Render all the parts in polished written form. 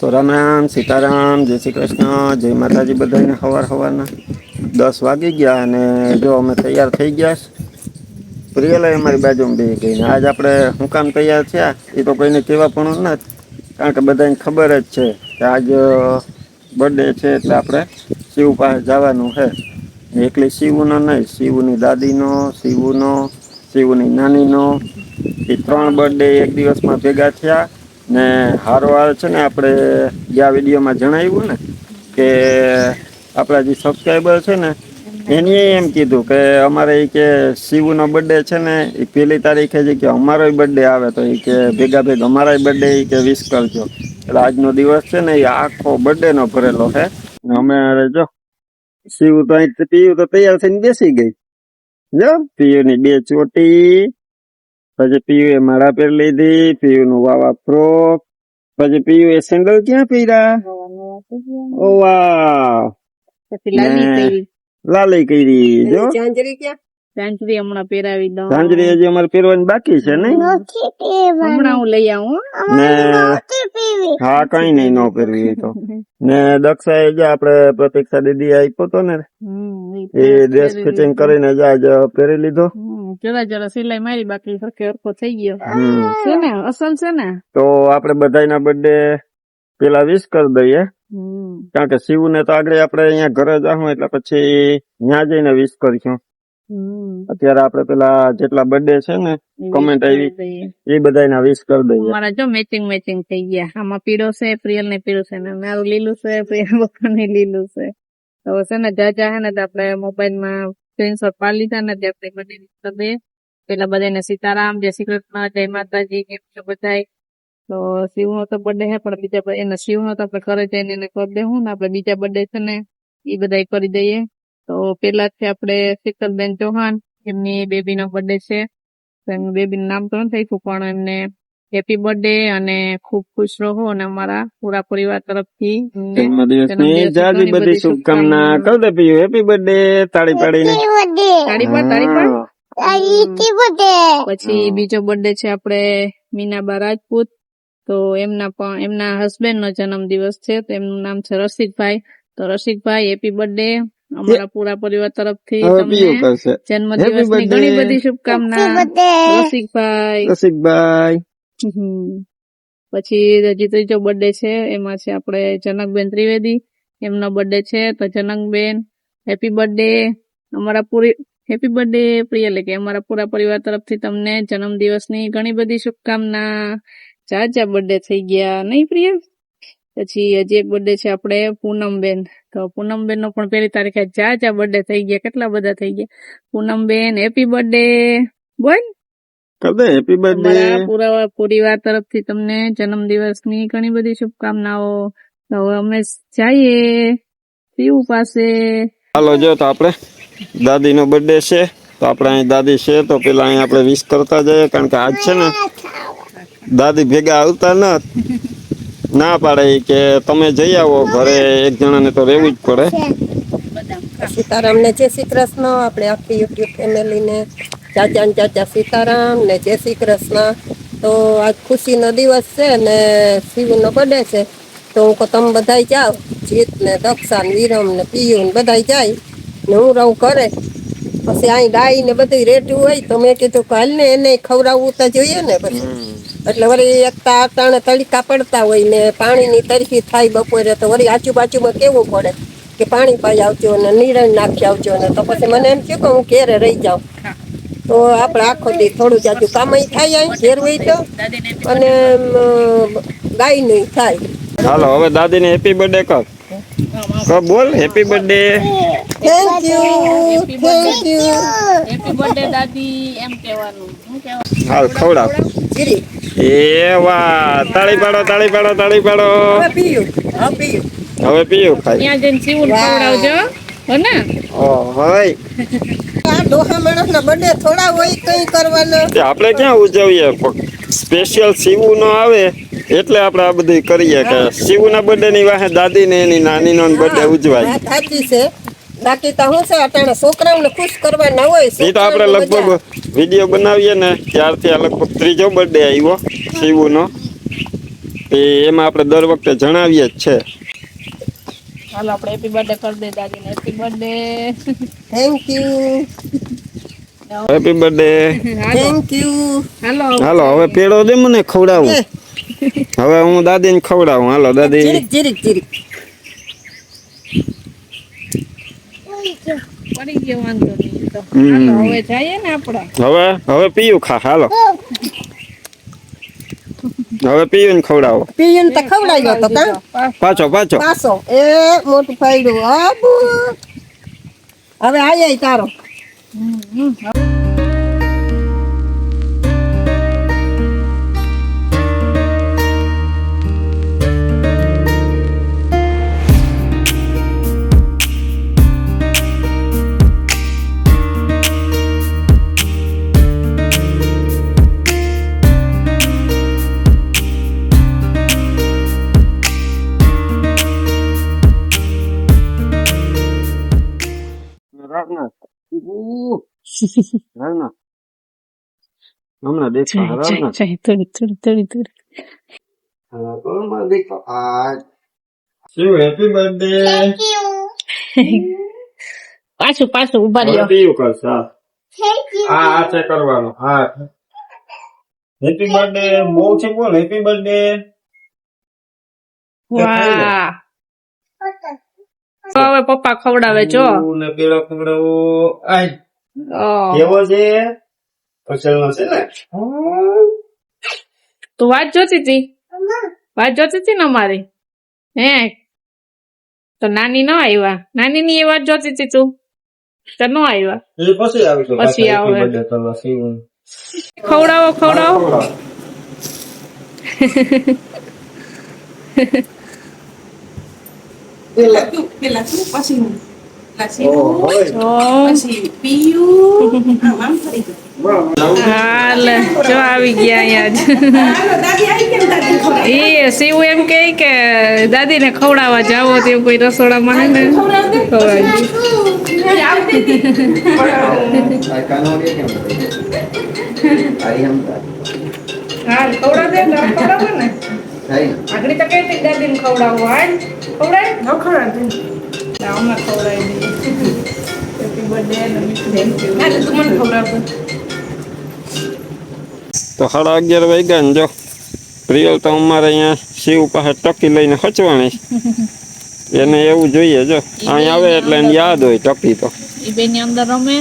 તો રામ રામ સીતારામ જય શ્રી કૃષ્ણ જય માતાજી બધાને સવારના 10 વાગી ગયા અને જો અમે તૈયાર થઈ ગયા પ્રિયલા અમારી બાજુમાં બે ગઈને આજ આપણે હું કામ તૈયાર થયા એ તો કોઈને કહેવા પણ નથી કારણ કે બધાને ખબર જ છે કે આજ બર્થડે છે એટલે આપણે શિવ પાસે જવાનું છે એકલી શિવનો નહીં શિવની દાદીનો શિવનો શિવની નાનીનો એ 3 બર્થડે એક દિવસમાં ભેગા થયા ને હારવાર છે ને આપણે આ વિડીયોમાં જણાવ્યું ને કે આપણા જે સબસ્ક્રાઈબર છે ને એને એમ કીધું કે અમારે એ કે શિવનો બર્થડે છે ને એ 1 તારીખે જે કે અમારોય બર્થડે આવે તો એ કે ભેગા અમારાય બર્થડે એ કે વિશ કરજો એટલે આજનો દિવસ છે ને એ આખો બર્થડેનો ભરેલો છે અમે જો શિવ તો અહીં પીયું તો તૈયાર થઈને બેસી ગઈ જો પીયુની 2 ચોટી પછી પીયુ એ માળા પહેરી લીધી પીયુનું વાવા ફ્રોક પછી પીયુ એ સેન્ડલ ક્યાં પહેર્યા ઓ વાહ લાલી કરી જો ઝાંઝરી હમણાં પહેરાવી દઉં ઝાંઝરી હજી અમારે પહેરવાની બાકી છે નહીં હમણાં હું લઈ આવું ને હા કઈ નહીં ન પહેરવી તો ને દક્ષાએ જે આપણે પ્રતીક્ષા દીદી આપ્યો તો ને એ ડ્રેસ ફિટિંગ કરીને જ આજ પહેરી લીધો જરા સિલાઈ મારી બાકી સરખો થઈ ગયો છે ને અસલ છે ને તો આપણે બધાના બર્થડે પેલા વિશ કરી દઈએ કારણ કે શિવ ને તો આગળ આપણે અહીંયા ઘરે જાઉં એટલે પછી ત્યાં જઈને વિશ કરીશું અત્યારે આપણે પેલા જેટલા બર્થડે છે ને કમેન્ટ આવી એ બધાના વિશ કરી દઈએ મારા જો મેચિંગ થઈ ગયા આમાં પીળો છે પ્રિયલ ને પીળું છે ને મારું લીલું છે પ્રિયલ બપોર ને લીલું છે તો છે ને જાજા હે ને આપણે મોબાઈલ માં સ્ક્રીનશોટ પાડી લીધા ને આપણે બર્થડે વિશ કરી દઈએ પેલા બધાને સીતારામ જય શ્રી કૃષ્ણ જય માતાજી કેમ છો બધાય તો શિવ નો તો બર્થડે હે પણ બીજા એના શિવ નો તો આપણે ઘરે જઈને એને કરી દેવું ને આપણે બીજા બર્થડે છે ને એ બધા કરી દઈએ તો પેલા છે આપણે શીતલબેન ચૌહાણ એમની બેબી નો બર્થડે છે તો એમની બેબી નું નામ તો નથી થયું પણ એમને હેપી બર્થડે અને ખુબ ખુશ રહો અને અમારા પૂરા પરિવાર તરફથી જન્મદિવસની જાજી બધી શુભકામના કહી દે પીયું હેપી બર્થડે તાળી પાડીને પછી બીજો બર્થડે છે આપણે મીનાબા રાજપૂત તો એમના હસબન્ડ નો જન્મદિવસ છે તો એમનું નામ છે રસિકભાઈ તો રસિકભાઈ હેપી બર્થડે અમારા પૂરા પરિવાર તરફથી તમને જન્મદિવસની ઘણી બધી શુભકામના રસિકભાઈ પછી હજી ત્રીજો બર્થડે છે એમાં છે આપણે જનકબેન ત્રિવેદી એમનો બર્થડે છે તો જનકબેન હેપી બર્થડે હેપી બર્થડે પ્રિય કે અમારા પૂરા પરિવાર તરફથી તમને જન્મદિવસની ઘણી બધી શુભકામના જા બર્થડે થઈ ગયા નહીં પ્રિય પછી હજી એક બર્થડે છે આપણે પૂનમબેન તો પૂનમબેન નો પણ 1 તારીખે જા બર્થડે થઈ ગયા કેટલા બધા થઈ ગયા પૂનમબેન હેપી બર્થડે બોલ કદે હેપી બર્થડે પૂરા પરિવાર તરફથી તમને જન્મદિવસની ઘણી બધી શુભકામનાઓ તો અમે જઈએ શિવ પાસે હાલો જો તો આપણે દાદી નો બર્થડે છે તો આપણે અહીં દાદી છે તો પેલા અહીં આપણે વિશ કરતા જઈએ કારણ કે આજ છે ને દાદી ભેગા આવતા ના પાડે કે તમે જઈ આવો ઘરે એક જણાને તો રહેવું જ પડે સીતારામ ને જય શ્રી કૃષ્ણ આપણે આખી યુટ્યુબ ફેમિલી ને ચાચા સીતારામ ને જય શ્રી કૃષ્ણ તો આજ ખુશીનો દિવસ છે ને શિવનો બર્થડે છે તો હું તમે બધા જાઓ જીત ને દક્ષા ને વિરમ ને પીયુ ને બધા જાય ને હું રહું કરે પછી અહીં ડાઈ ને બધું રેડ્યું હોય તો મેં કીધું કે હાલ ને એને ખવડાવવું તો જોઈએ ને પછી એટલે વળી એકતા અટાણે તડકા પડતા હોય ને પાણીની તરફી થાય બપોરે તો વળી આજુબાજુમાં કેવું પડે કે પાણી પાઈ આવજો ને નીરણ નાખી આવજો ને તો પછી મને એમ થયું કે હું ઘેરે રહી જાઉં તો આપણે આખો દી થોડું જાજુ કામય થાય ઘેર હોય તો અને ગાય નહીં થાય હાલો હવે દાદી ને હેપી બર્થડે કર બોલ happy birthday thank you happy birthday દાદી એમ કહેવાનું હાલ ખવડાવ એ વાહ તાળી પાડો હવે પીયું હવે પીયું ખાઈ ત્યાં જઈને શિવને ખવડાવજો હો ને ઓ ભાઈ આ ડોહા માણસના બર્થડે થોડા હોય કઈ કરવાનો આપણે ક્યાં ઉજવીએ સ્પેશિયલ શિવ નો આવે એટલે આપણે આ બધું કરીએ કે શિવના બર્થડે ની વાહે દાદી ને એની નાની નો બર્થડે ઉજવાય સાચી છે બાકી તો હું છે અટાણે છોકરાઓને ખુશ કરવાના હોય એ તો આપણે લગભગ વિડીયો બનાવીએ ને ત્યારથી આ લગભગ 3જો બર્થડે આવ્યો શિવનો એમાં આપણે દર વખતે જણાવીએ જ છે. હાલો આપણે હેપી બર્થડે કરી દે દાદીને happy birthday. Thank you. Happy birthday. Thank you. હાલો હવે પેડો દે મને ખવડાવું. હવે હું દાદીને ખવડાવું. હાલો દાદી. જીરીક. પડી ગયો વાંધો નહીં તો. હાલો હવે જઈએ ને આપણે. હવે પીયું ખા. હાલો હવે પીયું ખવડાવો. પીયુને તો ખવડાવ્યો તો કા પાછો એ મોટું ફાયડું આબુ. હવે આય તારો. હમણાં દેખો હેપી બર્થડે. પાછું ઉભા રહ્યો. પીયું કરશે. આ છે કરવાનો. હા હેપી બર્થડે. બહુ છે બોલ હેપી બર્થડે. વાહ હવે પપ્પા ખવડાવે જો. ને પેલો ખવડાવો. આય ઓહ. કેવો છે? પછલનો છે ને. તું વાત જોતી હતી ને અમારી હે તો નાની ન આવ્યા. નાની ની એ વાત જોતી હતી તું તો ન આવ્યા. એ પછી આવી તો પછી આવે. happy birthday કરવા સીવું. ખવડાવો. પેલા તું પછી હું પછી પીયું આમ ફરી ગયું. હાલ જો આવી ગયા અહીંયા દાદી આવી કેમ દાદી ખવડાવી? એ શિવ એમ કે દાદી ને ખવડાવવા જાવો તેવું કોઈ રસોડામાં હે ને ખવડાવી. હાલ ખવડાવે ને આગળ તો કઈ દાદી ને ખવડાવવું હાલ ખવડાય ન ખવડાવતી અમે ખવડાવી દઈએ. હેપી બર્થડે અને તું મને ખવડાવતો. તો 11:30 વાગ્યા ને જો પ્રિયલ તો અમારે અહીંયા શિવ પાસે ટકી લઈને ખચવાણી. એને એવું જોઈએ જો અહીંયા આવે એટલે એને યાદ હોય ટકી તો. એ બેન ની અંદર રમે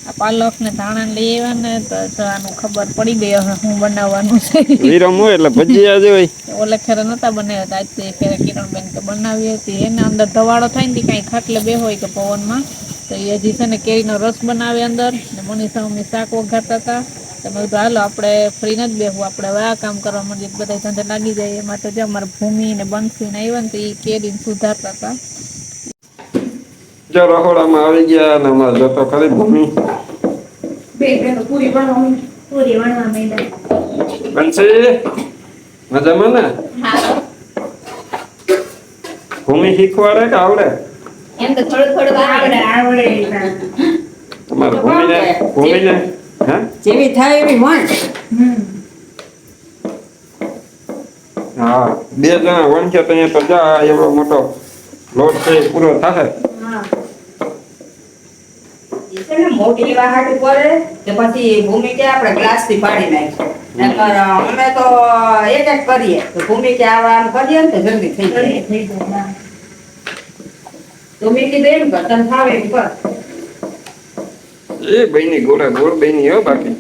આ પાલક ને ધાણા લઈ આવ્યા ને તો આનું ખબર પડી ગઈ હવે હું બનાવવાનું છે. વિરમ હોય એટલે ભજીયા જ હોય. ઓલે ખેરે નતા બનાવ્યા આજ તે ખેરે કિરણબેન તો બનાવી હતી. એને અંદર ધવાડો થાય ને કઈ ખાટલે બે હોય કે પવનમાં તો એ હજી છે ને કેરીનો રસ બનાવે અંદર ને મનીષા મમ્મી શાક વઘારતા હતા. તમે કીધું હાલો આપણે ફ્રી નથી બેહવું આપણે હવે આ કામ કરવા માંડીએ બધા ધંધે લાગી જાય. એમાં તો જે અમારે ભૂમિ ને બંસી ને આવ્યા ને તો એ કેરીને સુધારતા હતા. જો રહોડામાં આવી ગયા અને અમારે જતો ખરી ભૂમિ બે બેનો પૂરી વણવા મેદાન. બંસી મજામાં ને? ભૂમિ શીખવાડે કે આવડે? એમ તો થોડું આવડે. તમારે ભૂમિને હે જેવી થાય એવી વણ. હા 2 જણા વણશે તો અહીંયા તો જા એવડો મોટો લોટ છે એ પૂરો થાય. મોટી વાહાટ કરે કે પછી ભૂમિ કે આપણે ગ્લાસ થી પાડી નાખીએ. અમે તો એક કરીએ તો ભૂમિ કે આમ કરીએ ને તો જલ્દી થઈ જાય. ભૂમિ કીધું એમ કર તને ફાવે એમ કર. એ બહેની ગોળા ગોળ બહેની હો બાકી.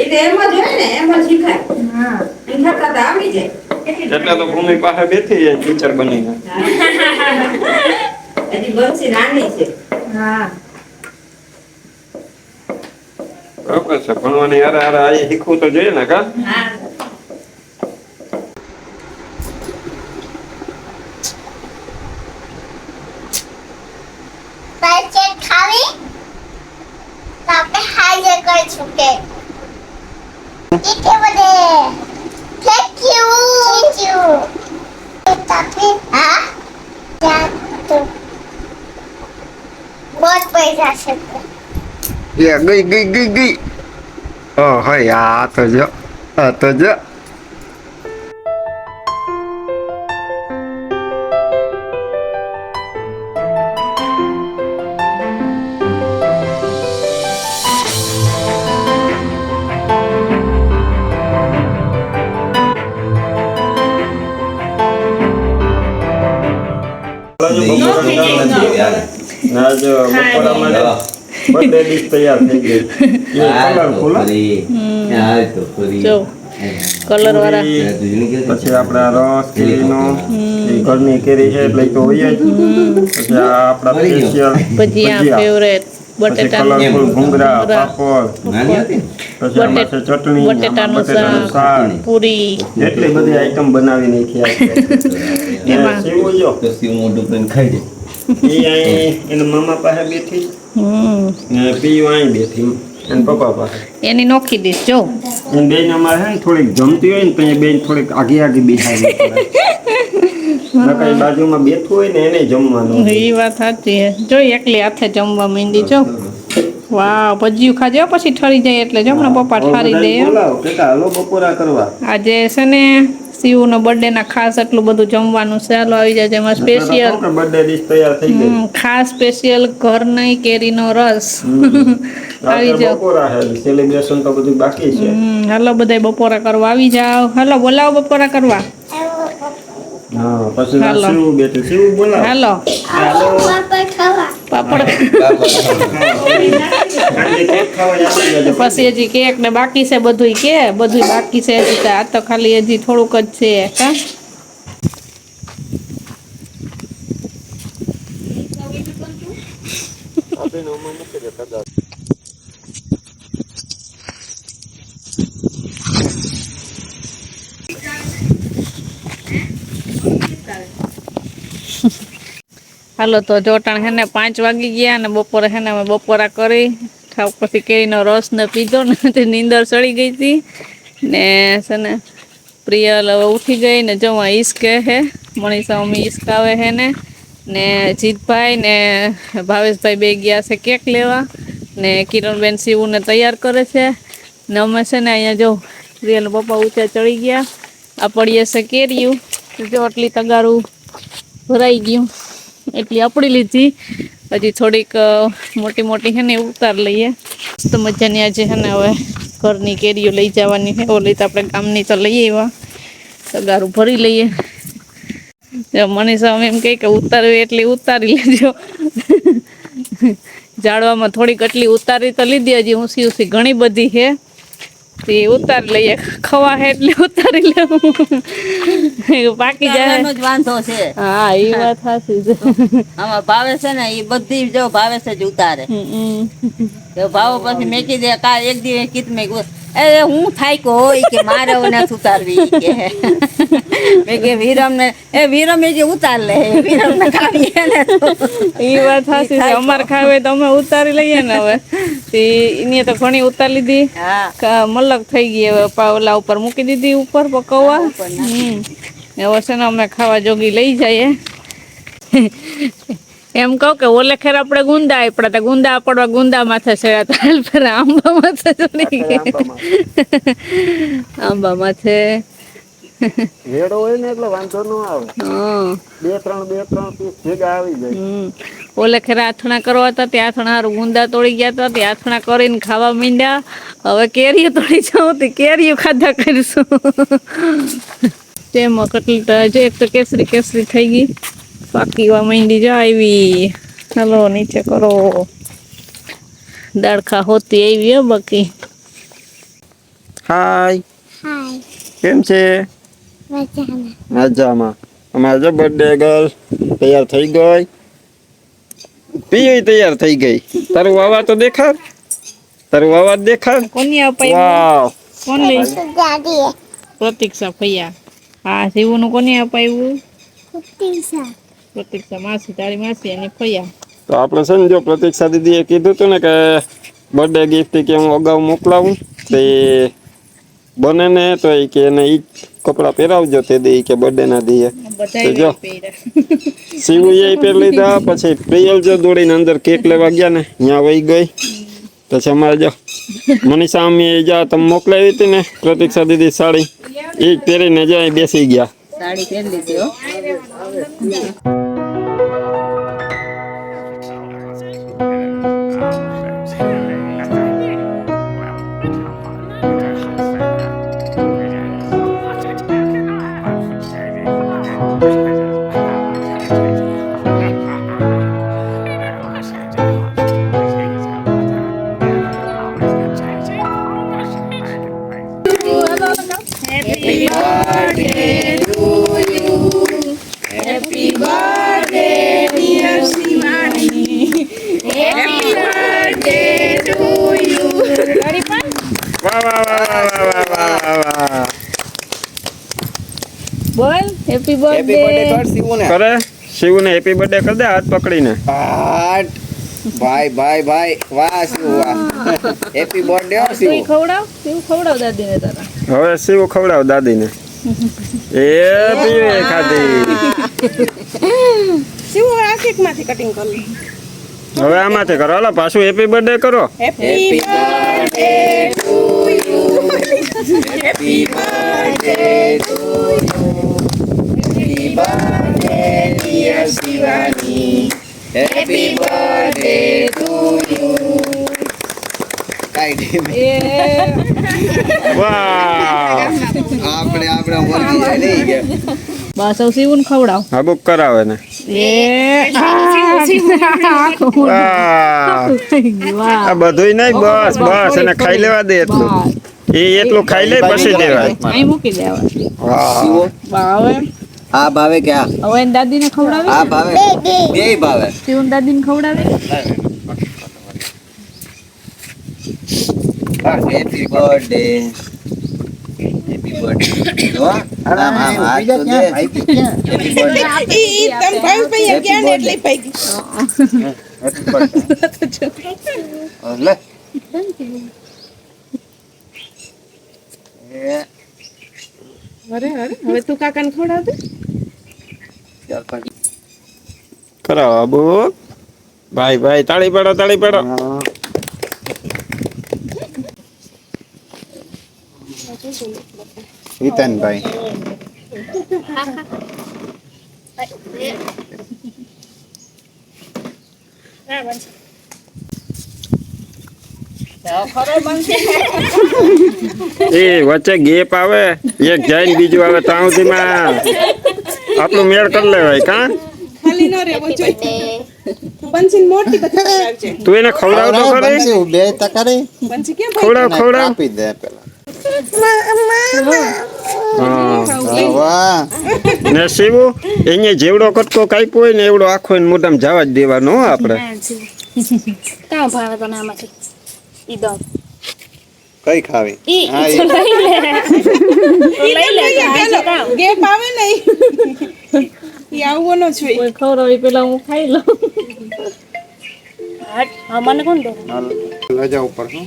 એ તો એમ જ હોય ને એમ જ શીખાય. એમ થતા તો આવડી જાય. એટલે તો ભૂમિ પાસે બેઠી છે ટીચર બનીને. હજી બંસી નાની છે. બરાબર છે ભણવાની હારે હારે આ શીખવું તો જોઈએ ને કા. ખાવી તો આપણે હાજર કરીશું કે ઠીક છે થેન્ક યુ તાપી હા ત્યાં તો बहुत पैसा છે ગઈ ઓ હોય આ તો જો આજ બપોરા માટે બર્થડે ડીશ તૈયાર થઈ ગઈ એ કલરફુલ જો કલર વાળા પછી આપણા રસ કેરીનો એ ઘરની કેરી છે એટલે તો હોય જ પછી આ આપણા સ્પેશિયલ ભજીયા ફેવરેટ પછી બટેટાનું કલરફુલ ભૂંગળા પાપડ પછી આમાં છે ચટણી આમાં બટેટાનું બટેટાનું શાક પૂરી એટલી બધી આઈટમ બનાવી નાખી આજે એમાં. સેવું જો એ અહીં એના મામા પાસે બેઠી ને પીયું અહીં બેઠી એના પપ્પા પાસે એની નોખી ડીશ જો એને બેન અમારે છે ને થોડીક જમતી હોય ને તો એ બેન થોડીક આઘી આઘી બેસાડી પડે નકર બાજુમાં બેઠું હોય ને એને જમવાનું એ વાત સાચી છે જો એકલી હાથે જમવા માંડી જો વાહ ભજીયું ખાજો પછી ઠરી જાય એટલે જો હમણાં પપ્પા ઠારી દે એમ. બોલાવો કેતા હાલો બપોરા કરવા આજે છે ને શિવનો બર્થડે ના ખાસ એટલું બધું જમવાનું છે હાલો આવી જાય એમાં સ્પેશિયલ બર્થડે ડીશ તૈયાર થઈ ગઈ ખાસ સ્પેશિયલ ઘર નહીં કેરીનો રસ આવી જાઓ બપોરા છે સેલિબ્રેશન તો બધું બાકી છે હાલો બધાય બપોરા કરવા આવી જાઓ હાલો બોલાવો બપોરા કરવા હા પછી હાલો. શિવ બેઠું શિવ બોલાવો હાલો પાપડ ખાવા. પાપડ સાંજે કેક ખાવા જતી રહેજો. પછી હજી કેક ને બાકી છે બધુંય કે બધુંય બાકી છે હજી તો આ તો ખાલી હજી થોડુંક જ છે કા હાલો તો જોટાણ હે ને 5 વાગી ગયા ને બપોરે હે ને અમે બપોરા કરી ખાવ પછી કેરીનો રસ ને પીધો ને તે નીંદર ચડી ગઈ હતી ને છે ને પ્રિયલ હવે ઉઠી ગઈ ને જો આ ઈસકે હે મનીષા મમ્મી ઈસકાવે હે ને જીતભાઈ ને ભાવેશભાઈ બે ગયા છે કેક લેવા ને કિરણબેન શિવુને તૈયાર કરે છે ને અમે છે ને અહીંયા જો પ્રિયલ પપ્પા ઊંચા ચડી ગયા આ પડીએ છે કેરીયું જો આટલી તગારું ભરાઈ ગયું એટલી આપડી લીધી હજી થોડીક મોટી મોટી છે ને ઉતાર લઈએ મસ્ત મજાની આજે છે ને હવે ઘરની કેરીઓ લઈ જવાની છે ઓલી તો આપણે ગામની તો લઈએ એવા તગારું ભરી લઈએ મનીષા એમ કહે કે ઉતારવી એટલી ઉતારી લેજો ઝાડવામાં થોડીક એટલી ઉતારી તો લીધી હજી ઊંસી ઊંસી ઘણી બધી છે તે ઉતારી લઈએ ખવા હે એટલે ઉતારી લેવું પાકી જાય એનો જ વાંધો છે હા એ વાત સાચી છે આમાં ભાવે છે ને એ બધી જો ભાવે છે જ ઉતારે તો ભાવ પછી મેકી દે કા એક દિવસ કીત મેં એ હું થાયકો હોય કે મારે હવે નથી ઉતારવી ઈ કે મેં કે વિરમ ને એ વિરમ એ જે ઉતાર લે વિરમ ને ખાવી ને એ વાત સાચી છે અમારે ખાવે તો અમે ઉતારી લઈએ ને હવે એની તો ઘણી ઉતારી લીધી હા મલક થઈ ગઈ હવે પાવલા ઉપર મૂકી દીધી ઉપર પકવવા હવે છે ને અમે ખાવા જોગી લઈ જઈએ એમ કહું કે ઓલે ખેર આપણે ગુંદા આપડા તો ગુંદા પડવા ગુંદા માથે ચડ્યા ફેર આંબા માથે ચડી ગઈ આંબા માથે વેડો હોય ને એટલે વાંધો ન આવે બે ત્રણ પીસ ભેગા આવી જાય ઓલે ખેર આથણા કરવા હતા ત્યાં આથણા હારું ગુંદા તોડી ગયા હતા ત્યાં આથણા કરીને ખાવા માંડ્યા હવે કેરીઓ તોડી જાઉં તે કેરીઓ ખાધા કરીશું તેમાં કેટલી જે એક તો કેસરી કેસરી થઈ ગઈ પાકીવા માંડી જો આવી હાલો નીચે કરો દાળખા હોતી આવી હો બાકી હાય હાય. કેમ છે મજામાં. મજામાં અમારે જો બર્થડે ગર્લ તૈયાર થઈ ગઈ પીય તૈયાર થઈ ગઈ તારું વાવા તો દેખાડ તારું વાવા દેખાડ કોની અપાઈ વાવ કોણ લઈ દાદીએ પ્રતીક્ષા ભૈયા હા શિવનું કોને અપાયું પીઝા. પ્રતીક્ષા માસી તારી માસી અને ફૈયા તો આપણે છે ને જો પ્રતીક્ષા દીદીએ કીધું હતું ને કે બર્થડે ગિફ્ટ કે હું અગાઉ મોકલાવું તે બને ને તો એ કે એને ઈ કપડાં પહેરાવજો તે દે કે બર્થડે ના દઈએ તો જો શિવુએ પહેરી લીધા પછી પ્રિયલ જો દોડીને અંદર કેક લેવા ગયા ને ત્યાં વહી ગઈ પછી અમારે જો મનીષા અમ્મી જા તમે મોકલાવી હતી ને પ્રતીક્ષા દીદી સાડી એ જ પહેરીને જાય બેસી ગયા સાડી પહેરી લીધી હો વાહ વાહ વાહ વાહ વાહ વાહ વાહ. બોલ હેપી હેપી બર્થડે બર્થડે કર શિવુને. કરે શિવને હેપી બર્થડે કરી દે હાથ પકડીને. ભાઈ ભાઈ ભાઈ વાહ શિવ વાહ. હેપી બર્થડે હો તું શિવ. ખવડાવ તું ખવડાવ દાદીને તારા હવે શિવ ખવડાવ દાદીને. એ પીવે ખાધી. શિવ આ કેકમાંથી કટિંગ કરવું હવે આમાંથી કરો હાલો પાછું હેપી બર્થડે કરો. Happy birthday to you happy birthday to happy birthday dear Shivani happy birthday to you કાઈ નહીં. એ વાહ આપણે બોલી જાય નહીં કે બસ હવે શિવને ખવડાવ હાબુક કરાવે ને. એ વાહ વાહ આ બધુંય નહીં બસ બસ એને ખાઈ લેવા દે એટલું. એ એટલું ખાઈ લે પછી દેવાય. અહીં મૂકી દેવા શિવો ભાવે આ ભાવે કે આ હવે એને દાદીને ખવડાવે આ ભાવે બેય ભાવે. શિવને દાદીને ખવડાવે હેપી બર્થડે હેપી બર્થડે હો આમ હાથ તો દે હેપી બર્થડે ઈ તમ ભાઈ ભાઈ ગયા ને એટલે પૈકી હેપી બર્થડે લે એ અરે હવે તું કાકાને ખવડાવ દે ચાલ પણ કરાવો હાબુ. ભાઈ ભાઈ તાળી પાડો તાળી પાડો. હિતનભાઈ એ વચ્ચે ગેપ આવે એક જાય ને બીજું આવે ત્યાં સુધીમાં આપણું મેળ કરી લેવાય કા. ખાલી ન રહેવો જોઈએ બંસી મોટી બધા આવજે તું એને ખવડાવ તો ખરી. બે તકારે બંસી કેમ ખવડાવ ખવડાવ. આપી દે પેલા હા વાહ ને શિવું અહીંયા જેવડો કટકો કાપ્યો હોય ને એવડો આખો એને મોઢામાં જવા જ દેવાનો હો આપણે. કાં ભાવે તને આમાંથી ઈ દો કઈ ખાવી હા ગેપ આવે ને ઈ આવવો ન જોઈએ કોઈ ખવડાવે પેલા હું ખાઈ લઉં હા મને કોણ દો લજા ઉપર શું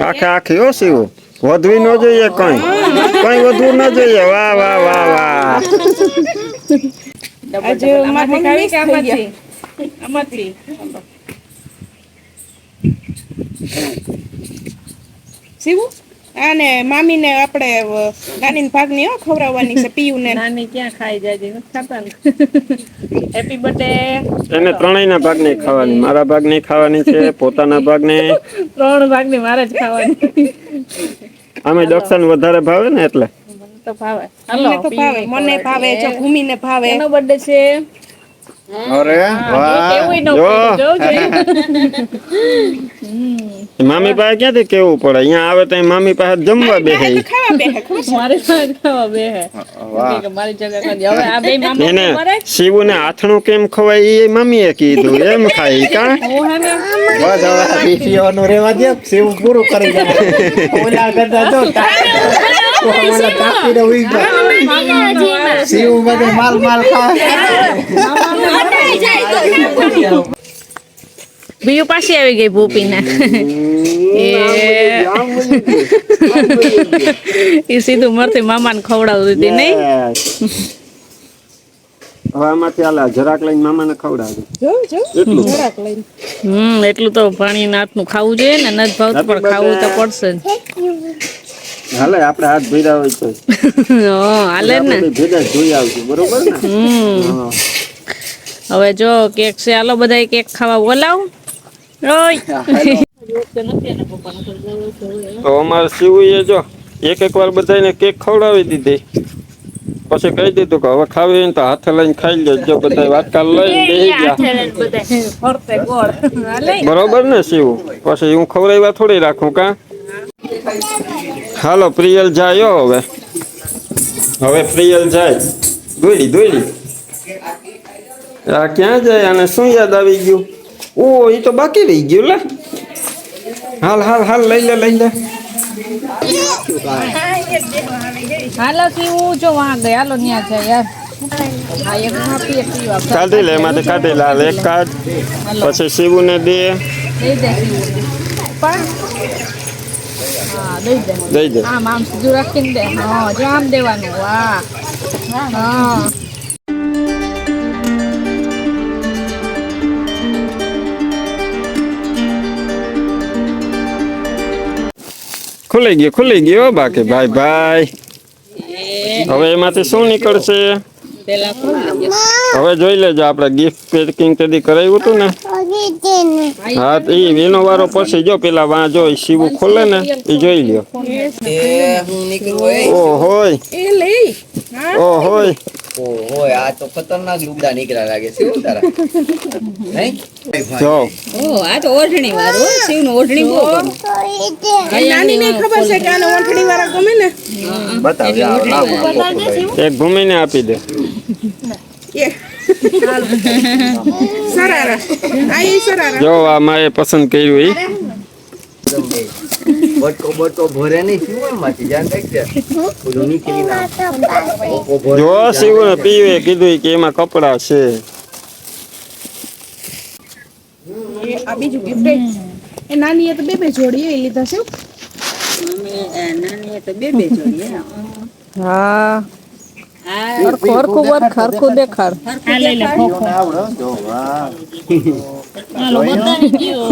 આખે આખી હો શિવું વધવી ન જોઈએ કઈ વધવું ન જોઈએ. વાહ વાહ વાહ વાહ. આજે મારી ખાવી કે મમ્મી આમાંથી આમાંથી શિવું આને મામીને આપણે નાની ભાગની હો ખવડાવવાની છે પીયુને નાની ક્યાં ખાઈ જાય નથી ખાતા ને હેપી બર્થડે એને ત્રણેયના ભાગની ખાવાની મારા ભાગની ખાવાની છે પોતાના ભાગની. 3 ભાગની મારે જ ખાવાની આમે દક્ષાને વધારે ભાવે ને એટલે. મને તો ભાવે મને તો ભાવે મને ભાવે જો ભૂમિને ભાવે એનો બર્થડે છે અરે વાહ કેવું ન જો. પડ્યું મામી પાસે ક્યાંથી કેવું પડે અહીંયા આવે તો મામી પાસે જમવા બેસે. ખાવા બે ખબર છે મારી પાસે ખાવા બે હે વાહ કે મારી જગ્યા કરી હવે આ બે મામા એને મરે શિવુને હાથણું કેમ ખવાય એ મામીએ કીધું એમ ખાય કા. હું હે ને બસ હવે પીસીઓનું રેવા દે સેવ પૂરું કરી દે ઓલા કરતા જો ઓલા કાપી દે ઉઈ ગયો સેવ બધે માલ ખા બીજું પાછી આવી ગઈ ભૂપીને એ સીધું મરથી મામાને ખવડાવતી હતી નહીં હવે આમાંથી હાલ જરાક લઈને મામાને ખવડાવે જો એટલું. જરાક લઈને એટલું તો પાણી નાતનું ખાવું જોઈએ ને નથી ભાવતું પણ ખાવું તો પડશે જ. હાલે આપણે હાથ ભર્યા હોય તો હાલે ને આપણે ભેગા જ જોઈ આવશું બરોબર ને. હા. હવે જો કેક છે હાલો બધાય કેક ખાવા બોલાવ તો અમારે શિવુએ જો એક વાર બધાને કેક ખવડાવી દીધી પછી કહી દીધું કે હવે ખાવી હોય ને તો હાથે લઈને ખાઈ લેજો બધા વાટકા લઈને બેસી ગયા બરોબર ને શિવું પછી હું ખવડાવ્યા થોડી રાખું કા. હાલો પ્રિયલ જાય હવે પ્રિયલ જાય દોડી આ ક્યાં જાય અને શું યાદ આવી ગયું ઓ એ તો બાકી રહી ગયું લે હાલ લઈ લે હાલો સીવું જો વાં ગયા હાલો ન્યા છે યાર આ એક આપી એક પીવા કાઢી લે એમાંથી કાઢી લે હાલ એક કાઢ પછી શિવુને દે દઈ દે સીવું પણ હા દઈ દે આમ સીધું રાખીને દે હા જો આમ દેવાનું વાહ હા ખુલી ગયો બાકી ભાઈ હવે એમાંથી શું નીકળશે પેલા ખોલી હવે જોઈ લેજો આપણે ગિફ્ટ પેકિંગ કદી કરાવ્યું હતું ને હા તો એનો વારો પછી જો પેલા વાં જો શિવું ખોલે ને એ જોઈ લ્યો ઓહોય એ લઈ ઓહોય ઓય આ તો ખતરનાક લુગડા નીકળ્યા લાગે છે શું તારા નહીં જો ઓ આ તો ઓઢણી વાળું શિવનું ઓઢણી બહુ ગમે. નાની ને ખબર છે કે આને ઓઠડી વાળા ગમે ને બતાવ એક ભૂમિને આપી દે એ સરારા આ એ સરારા જો આ માએ પસંદ કર્યું ઈ બટકો ભરે નહીં શું માંથી જાન રાખજે ઓલું નીકળી ના જો શિવને પીવે કીધું કે એમાં કપડા છે એ આ બીજું ગિફ્ટ એ નાની એ તો બે જોડી એ લીધા છે નાની તો બે જોડીએ હા આ ખરખું બર ખરખું દેખાડ આ લઈ લે ખોખો હાલો બધાને ગયો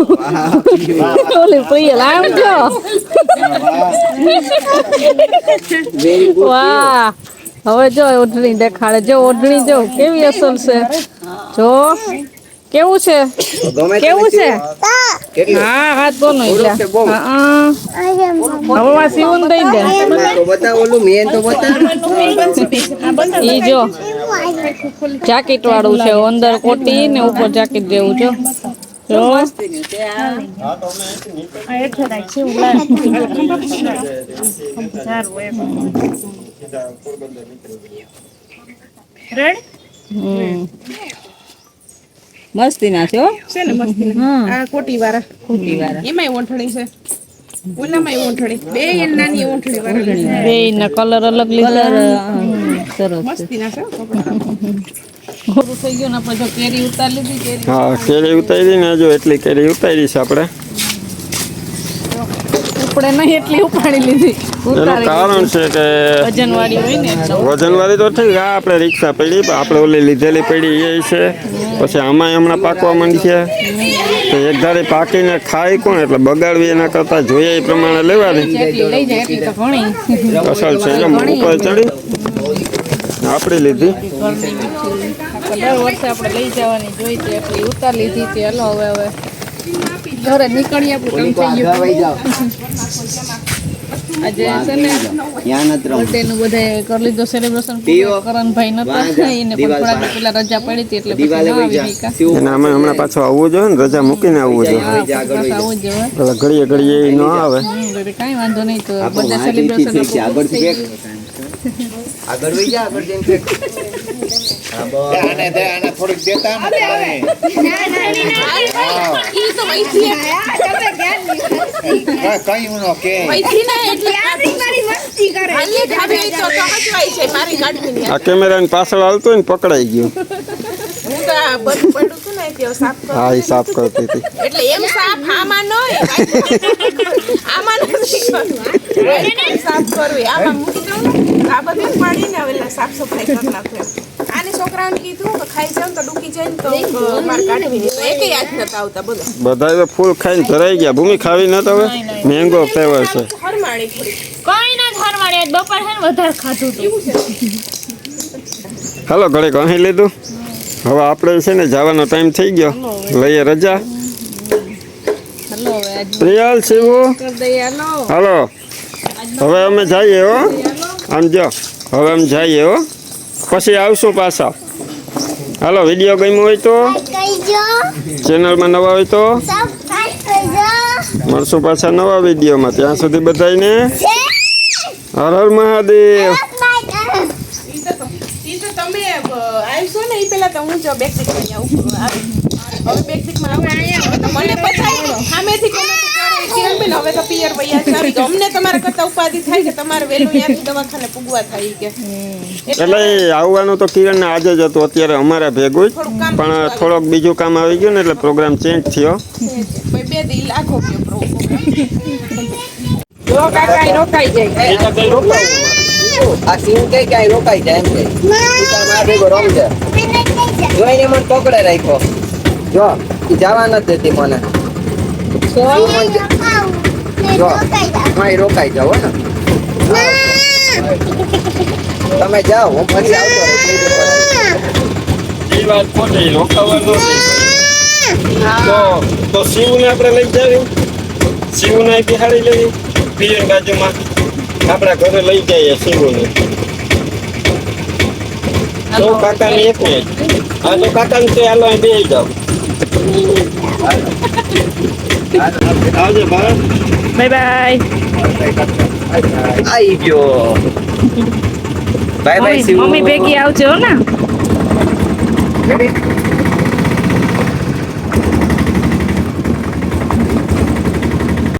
ઓલી પ્રિયલ આમ જો વાહ હવે જો ઓઢણી દેખાડે જો ઓઢણી જો કેવી અસલ છે જો કેવું છે કેવું છે હા હાથ બોનો એટલે હા હવે સીવું દઈ દે તો બતાવ ઓલું મેન તો બતાવ ઈ જો જાકેટ વાળું છે અંદર કોટી ને ઉપર જાકેટ જેવું જો જો મસ્તી ના છે હો છે ને મસ્તી આ કોટી વાળા એમાંય ઓઠણી છે ઓલામાંય ઓઠણી બે નાની ઓઠણી વાળા બે ના કલર અલગ લીધા સરસ મસ્તી ના છે પૂરું થઈ ગયું ને આપણે જો કેરી ઉતારી લીધી કેરી હા કેરી ઉતારી ને જો એટલી કેરી ઉતારી છે આપણે ઉપડે નહીં એટલી ઉપાડી લીધી એનું કારણ છે કે વજન વાળી હોય ને એટલે વજનવાળી તો ઠીક આ આપણે રિક્ષા પડી પણ આપણે ઓલી લીધેલી પડી એ છે પછી આમાં હમણાં પાકવા માંડી છે તો એક ધારી પાકીને ખાય કોણ એટલે બગાડવી એના કરતાં જોઈએ એ પ્રમાણે લેવાની જેટલી લઈ જાય એટલી તો ઘણી અસલ છે જો ઉપર ચડી આપણી લીધી દર વર્ષે આપણે લઈ જવાની જોઈ છે એટલી ઉતાર લીધી છે હલો હવે ઘરે નીકળી આપણું કામ થઈ ગયું આજે છે ને બર્થડે નું બધા કરી લીધું સેલિબ્રેશન કરણભાઈ નતા એને પણ થોડા દિવસ પહેલા રજા પડી હતી એટલે પછી ના આવી શકા. અને આમાં હમણાં પાછું આવવું જોઈએ ને રજા મૂકીને આવવું જોઈએ હા, પાછું આવું જ જોઈએ. પેલા ઘડીએ ઘડીએ એ ન આવે એટલે કાંઈ વાંધો નહીં તો બધા સેલિબ્રેશન આગળ વઈ જા આગળ જઈને ફેંક આને દે આને થોડીક દેતા ને કઈ ઉનો કે આ કેમેરાની પાછળ હાલતું હોય ને પકડાઈ ગયું હું તો આ બધું પડ્યું હતું ને તે સાફ કર હા એ સાફ કરતી હતી એટલે એમ સાફ આમાં નય આમાં નથી કરવું સાફ કરવી આમાં મૂકી દઉં ને આ બધું પાડીને હવે સાફ સફાઈ કરી નાખું આને છોકરાઓને કીધું કે ખાઈ જાવ તો ડૂકી જાય ને તો મારે કાઢવી દે તો એકે યાદ નતા આવતા બોલો બધા તો ફૂલ ખાઈને ધરાઈ ગયા ભૂમિ ખાવી ન તો હવે મેંગો ફ્લેવર છે હરમાણી થોડી કોઈ ના ધરવાડે બપોર છે ને વધારે ખાધું હતું હાલો ઘડીક અહીં લીધું હવે આપણે છે ને જવાનો ટાઈમ થઈ ગયો લઈએ રજા હલો હવે આજ પ્રિયાલ શિવો કરી દઈએ હલો હાલો હવે અમે જઈએ હો આમ જો હવે અમે જઈએ હો પછી આવશું પાછા હાલો વિડીયો ગમ્યો હોય તો ચેનલમાં નવા હોય તો મળશું પાછા નવા વિડીયોમાં ત્યાં સુધી બધાને હર હર મહાદેવ ઈ તો તમે આવશો ને ઈ પેલા તો હું જો બેગ લઈને આવું હવે બેગ માં આવું તો મને પછાય સામેથી કોમેન્ટ કરે કિરણબેન હવે તો પિયર વૈયા છે આવી ગયો. અમને તમારા કરતા ઉપાધિ થાય કે તમારે વહેલું ત્યાંથી દવાખાને પૂગવા થાય ઈ કે એટલે આવવાનું તો કિરણ આજે જ હતું, અત્યારે અમારા ભેગું જ, પણ થોડોક બીજું કામ આવી ગયું ને એટલે પ્રોગ્રામ ચેન્જ થયો. ભાઈ 2 દી લાખો ગયો પ્રોગ્રામ. જો કાકા ઈ રોકાઈ જાય. આ સીન કઈ ક્યાંય રોકાઈ જાય એમ કે મારા ભેગો રમજે જોઈને મને પકડે રાખ્યો જો ઈ જવા નથી દેતી મને જો માય રોકાઈ જાવ ને તમે જાઓ હું પછી આવતો રહીશ. એ વાત ખોટી, રોકાવાનું તો શિવને આપણે લઈ જાવી, શિવને બિહાડી લેવી પિયર બાજુમાં, આપણા ઘરે લઈ જઈએ શિવને. તો કાકાને એક મિનિટ, હા તો કાકાને તે હાલો અહીં બેસી જાઓ. આવજો ભાઈ. બાય આવી ગયો બાય બાય શિવ મમ્મી ભેગી આવજો ને. Ready?